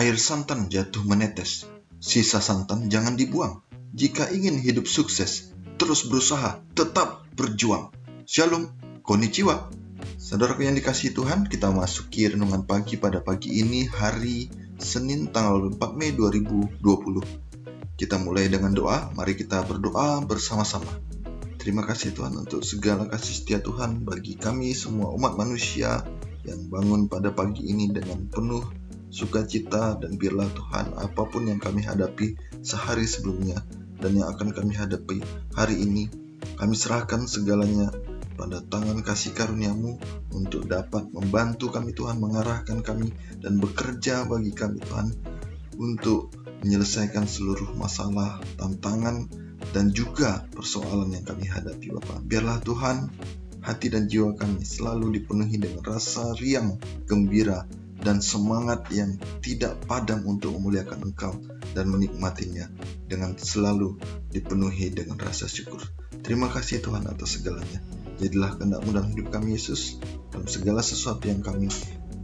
Air santan jatuh menetes, sisa santan jangan dibuang. Jika ingin hidup sukses, terus berusaha, tetap berjuang. Shalom, konnichiwa. Saudaraku yang dikasihi Tuhan, kita masuki renungan pagi pada pagi ini, hari Senin tanggal 4 Mei 2020. Kita mulai dengan doa, mari kita berdoa bersama-sama. Terima kasih Tuhan untuk segala kasih setia Tuhan bagi kami semua umat manusia yang bangun pada pagi ini dengan penuh sukacita, dan biarlah Tuhan apapun yang kami hadapi sehari sebelumnya dan yang akan kami hadapi hari ini, kami serahkan segalanya pada tangan kasih karunia-Mu untuk dapat membantu kami Tuhan, mengarahkan kami dan bekerja bagi kami Tuhan untuk menyelesaikan seluruh masalah, tantangan dan juga persoalan yang kami hadapi Bapa. Biarlah Tuhan hati dan jiwa kami selalu dipenuhi dengan rasa riang, gembira dan semangat yang tidak padam untuk memuliakan Engkau dan menikmatinya dengan selalu dipenuhi dengan rasa syukur. Terima kasih Tuhan atas segalanya. Jadilah kehendak-Mu dalam hidup kami Yesus, dalam segala sesuatu yang kami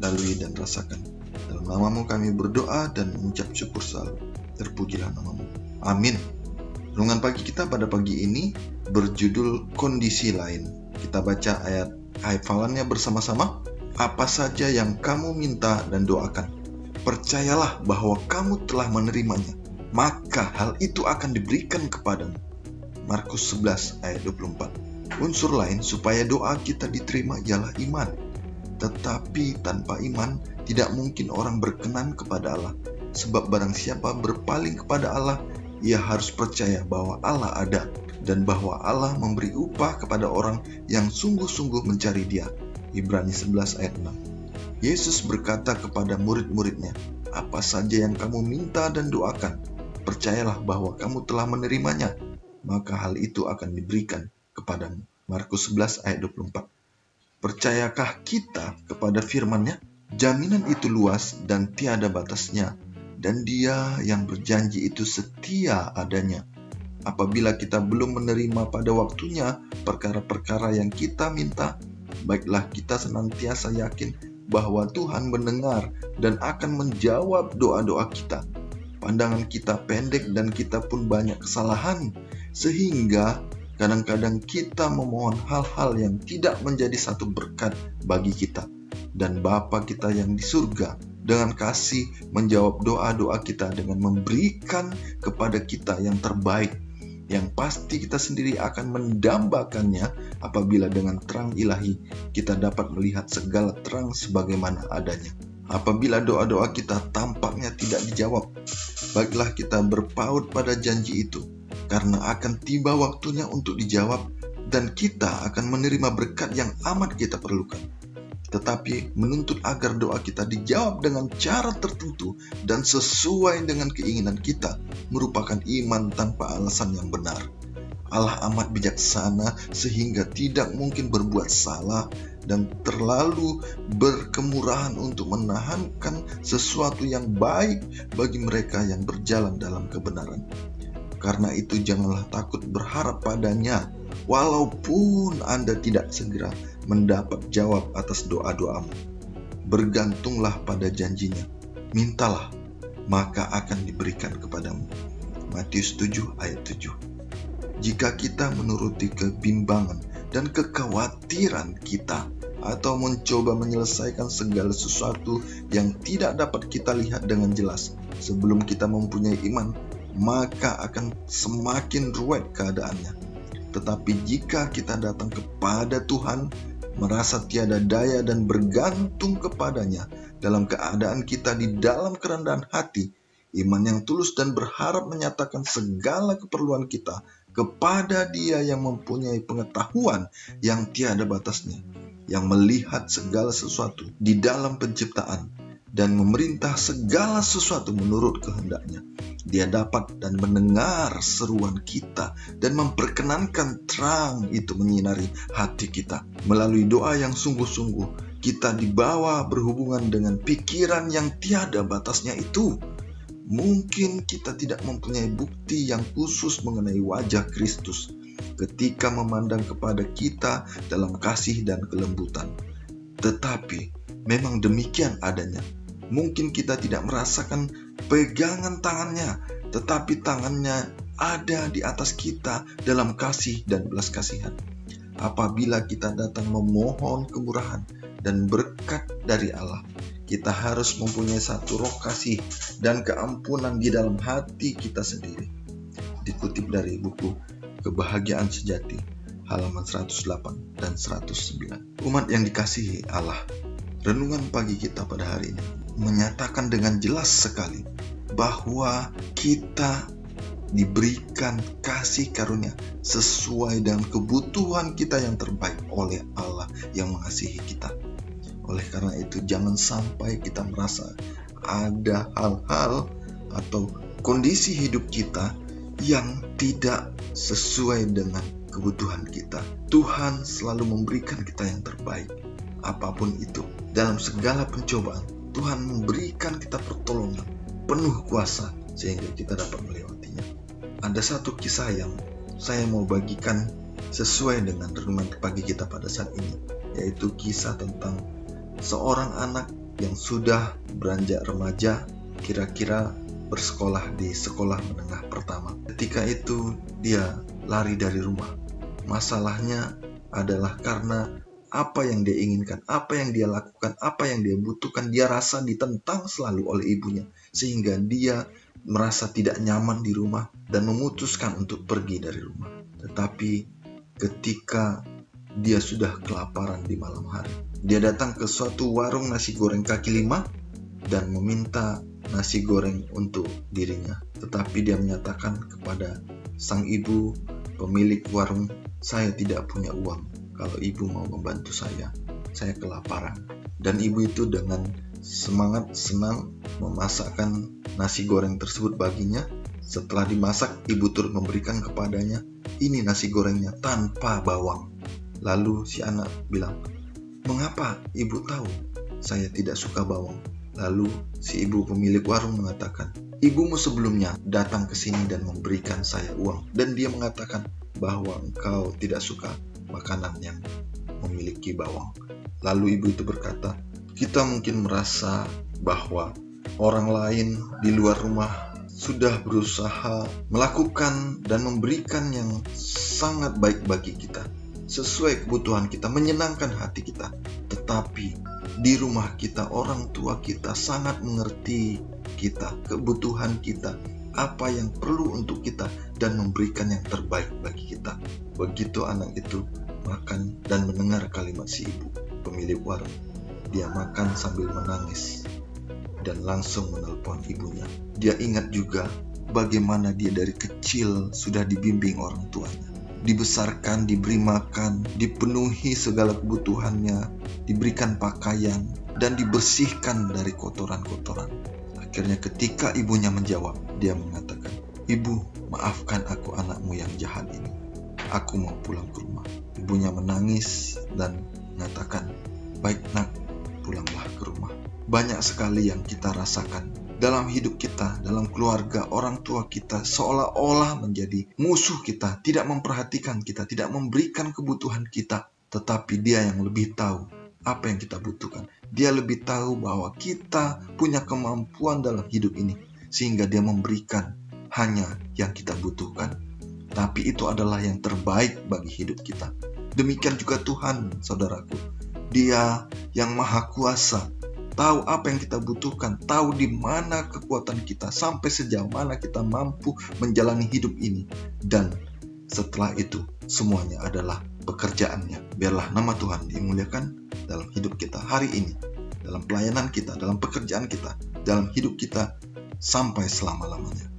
lalui dan rasakan. Dalam nama-Mu kami berdoa dan mengucap syukur selalu. Terpujilah nama-Mu. Amin. Renungan pagi kita pada pagi ini berjudul kondisi lain. Kita baca ayat hafalannya bersama-sama. Apa saja yang kamu minta dan doakan, percayalah bahwa kamu telah menerimanya, maka hal itu akan diberikan kepadamu. Markus 11 ayat 24. Unsur lain supaya doa kita diterima ialah iman. Tetapi tanpa iman tidak mungkin orang berkenan kepada Allah. Sebab barang siapa berpaling kepada Allah, ia harus percaya bahwa Allah ada dan bahwa Allah memberi upah kepada orang yang sungguh-sungguh mencari Dia. Ibrani 11 ayat 6. Yesus berkata kepada murid-muridnya, apa saja yang kamu minta dan doakan, percayalah bahwa kamu telah menerimanya, maka hal itu akan diberikan kepadamu. Markus 11 ayat 24. Percayakah kita kepada firman-Nya? Jaminan itu luas dan tiada batasnya, dan Dia yang berjanji itu setia adanya. Apabila kita belum menerima pada waktunya perkara-perkara yang kita minta, baiklah kita senantiasa yakin bahwa Tuhan mendengar dan akan menjawab doa-doa kita. Pandangan kita pendek dan kita pun banyak kesalahan, sehingga kadang-kadang kita memohon hal-hal yang tidak menjadi satu berkat bagi kita. Dan Bapa kita yang di surga dengan kasih menjawab doa-doa kita dengan memberikan kepada kita yang terbaik, yang pasti kita sendiri akan mendambakannya apabila dengan terang ilahi kita dapat melihat segala terang sebagaimana adanya. Apabila doa-doa kita tampaknya tidak dijawab, baiklah kita berpaut pada janji itu, karena akan tiba waktunya untuk dijawab dan kita akan menerima berkat yang amat kita perlukan. Tetapi menuntut agar doa kita dijawab dengan cara tertentu dan sesuai dengan keinginan kita merupakan iman tanpa alasan yang benar. Allah amat bijaksana sehingga tidak mungkin berbuat salah dan terlalu berkemurahan untuk menahankan sesuatu yang baik bagi mereka yang berjalan dalam kebenaran. Karena itu janganlah takut berharap padanya, walaupun Anda tidak segera mendapat jawab atas doa-doamu. Bergantunglah pada janjinya. Mintalah, maka akan diberikan kepadamu. Matius 7 ayat 7. Jika kita menuruti kebimbangan dan kekhawatiran kita, atau mencoba menyelesaikan segala sesuatu yang tidak dapat kita lihat dengan jelas sebelum kita mempunyai iman, maka akan semakin ruwet keadaannya. Tetapi jika kita datang kepada Tuhan, merasa tiada daya dan bergantung kepadanya dalam keadaan kita di dalam kerendahan hati, iman yang tulus dan berharap menyatakan segala keperluan kita kepada Dia yang mempunyai pengetahuan yang tiada batasnya, yang melihat segala sesuatu di dalam penciptaan dan memerintah segala sesuatu menurut kehendak-Nya. Dia dapat dan mendengar seruan kita dan memperkenankan terang itu menyinari hati kita. Melalui doa yang sungguh-sungguh, kita dibawa berhubungan dengan pikiran yang tiada batasnya itu. Mungkin kita tidak mempunyai bukti yang khusus mengenai wajah Kristus ketika memandang kepada kita dalam kasih dan kelembutan. Tetapi memang demikian adanya. Mungkin kita tidak merasakan pegangan tangannya, tetapi tangannya ada di atas kita dalam kasih dan belas kasihan. Apabila kita datang memohon kemurahan dan berkat dari Allah, kita harus mempunyai satu roh kasih dan keampunan di dalam hati kita sendiri. Dikutip dari buku Kebahagiaan Sejati, halaman 108 dan 109. Umat yang dikasihi Allah, renungan pagi kita pada hari ini menyatakan dengan jelas sekali bahwa kita diberikan kasih karunia sesuai dengan kebutuhan kita yang terbaik oleh Allah yang mengasihi kita. Oleh karena itu, jangan sampai kita merasa ada hal-hal atau kondisi hidup kita yang tidak sesuai dengan kebutuhan kita. Tuhan selalu memberikan kita yang terbaik, apapun itu. Dalam segala pencobaan, Tuhan memberikan kita pertolongan penuh kuasa sehingga kita dapat melewatinya. Ada satu kisah yang saya mau bagikan sesuai dengan renungan pagi kita pada saat ini, yaitu kisah tentang seorang anak yang sudah beranjak remaja, kira-kira bersekolah di sekolah menengah pertama. Ketika itu dia lari dari rumah. Masalahnya adalah karena apa yang dia inginkan, apa yang dia lakukan, apa yang dia butuhkan, dia rasa ditentang selalu oleh ibunya, sehingga dia merasa tidak nyaman di rumah dan memutuskan untuk pergi dari rumah. Tetapi ketika dia sudah kelaparan di malam hari, dia datang ke suatu warung nasi goreng kaki lima dan meminta nasi goreng untuk dirinya. Tetapi dia menyatakan kepada sang ibu pemilik warung, "Saya tidak punya uang. Kalau ibu mau membantu saya kelaparan." Dan ibu itu dengan semangat senang memasakkan nasi goreng tersebut baginya. Setelah dimasak, ibu turut memberikan kepadanya, "Ini nasi gorengnya tanpa bawang." Lalu si anak bilang, "Mengapa ibu tahu saya tidak suka bawang?" Lalu si ibu pemilik warung mengatakan, "Ibumu sebelumnya datang ke sini dan memberikan saya uang, dan dia mengatakan bahwa engkau tidak suka makanan yang memiliki bawang." Lalu ibu itu berkata, "Kita mungkin merasa bahwa orang lain di luar rumah sudah berusaha melakukan dan memberikan yang sangat baik bagi kita, sesuai kebutuhan kita, menyenangkan hati kita. Tetapi di rumah kita, orang tua kita sangat mengerti kita, kebutuhan kita, apa yang perlu untuk kita, dan memberikan yang terbaik bagi kita." Begitu anak itu makan dan mendengar kalimat si ibu pemilik warung, dia makan sambil menangis dan langsung menelpon ibunya. Dia ingat juga bagaimana dia dari kecil sudah dibimbing orang tuanya, dibesarkan, diberi makan, dipenuhi segala kebutuhannya, diberikan pakaian, dan dibersihkan dari kotoran-kotoran. Akhirnya ketika ibunya menjawab, dia mengatakan, "Ibu, maafkan aku anakmu yang jahat ini. Aku mau pulang ke rumah." Ibunya menangis dan mengatakan, "Baik nak, pulanglah ke rumah." Banyak sekali yang kita rasakan dalam hidup kita, dalam keluarga, orang tua kita seolah-olah menjadi musuh kita, tidak memperhatikan kita, tidak memberikan kebutuhan kita. Tetapi dia yang lebih tahu apa yang kita butuhkan. Dia lebih tahu bahwa kita punya kemampuan dalam hidup ini, sehingga dia memberikan hanya yang kita butuhkan. Tapi itu adalah yang terbaik bagi hidup kita. Demikian juga Tuhan, saudaraku. Dia yang maha kuasa, tahu apa yang kita butuhkan, tahu di mana kekuatan kita, sampai sejauh mana kita mampu menjalani hidup ini. Dan setelah itu, semuanya adalah pekerjaannya. Biarlah nama Tuhan dimuliakan dalam hidup kita hari ini, dalam pelayanan kita, dalam pekerjaan kita, dalam hidup kita, sampai selama-lamanya.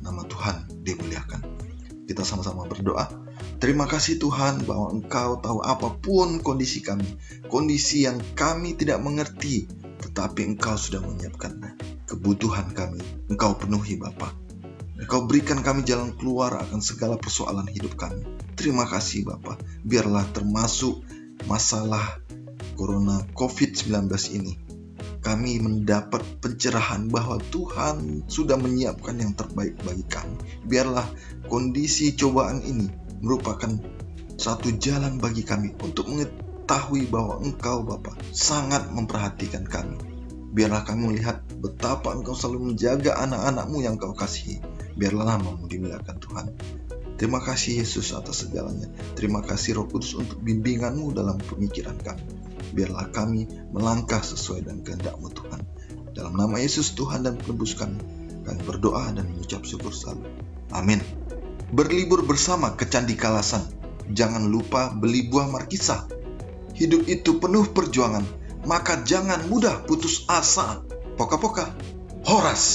Nama Tuhan dimuliakan. Kita sama-sama berdoa. Terima kasih Tuhan bahwa Engkau tahu apapun kondisi kami, kondisi yang kami tidak mengerti, tetapi Engkau sudah menyiapkan kebutuhan kami. Engkau penuhi Bapa. Engkau berikan kami jalan keluar akan segala persoalan hidup kami. Terima kasih Bapa. Biarlah termasuk masalah Corona COVID-19 ini, kami mendapat pencerahan bahwa Tuhan sudah menyiapkan yang terbaik bagi kami. Biarlah kondisi cobaan ini merupakan satu jalan bagi kami untuk mengetahui bahwa Engkau Bapa sangat memperhatikan kami. Biarlah kami melihat betapa Engkau selalu menjaga anak-anak-Mu yang Kau kasihi. Biarlah namamu dimuliakan Tuhan. Terima kasih Yesus atas segalanya. Terima kasih Roh Kudus untuk bimbingan-Mu dalam pemikiran kami. Biarlah kami melangkah sesuai dengan kehendak-Mu Tuhan. Dalam nama Yesus Tuhan dan Penebus kami berdoa dan mengucap syukur selalu. Amin. Berlibur bersama ke Candi Kalasan. Jangan lupa beli buah markisa. Hidup itu penuh perjuangan, maka jangan mudah putus asa. Poka-poka. Horas.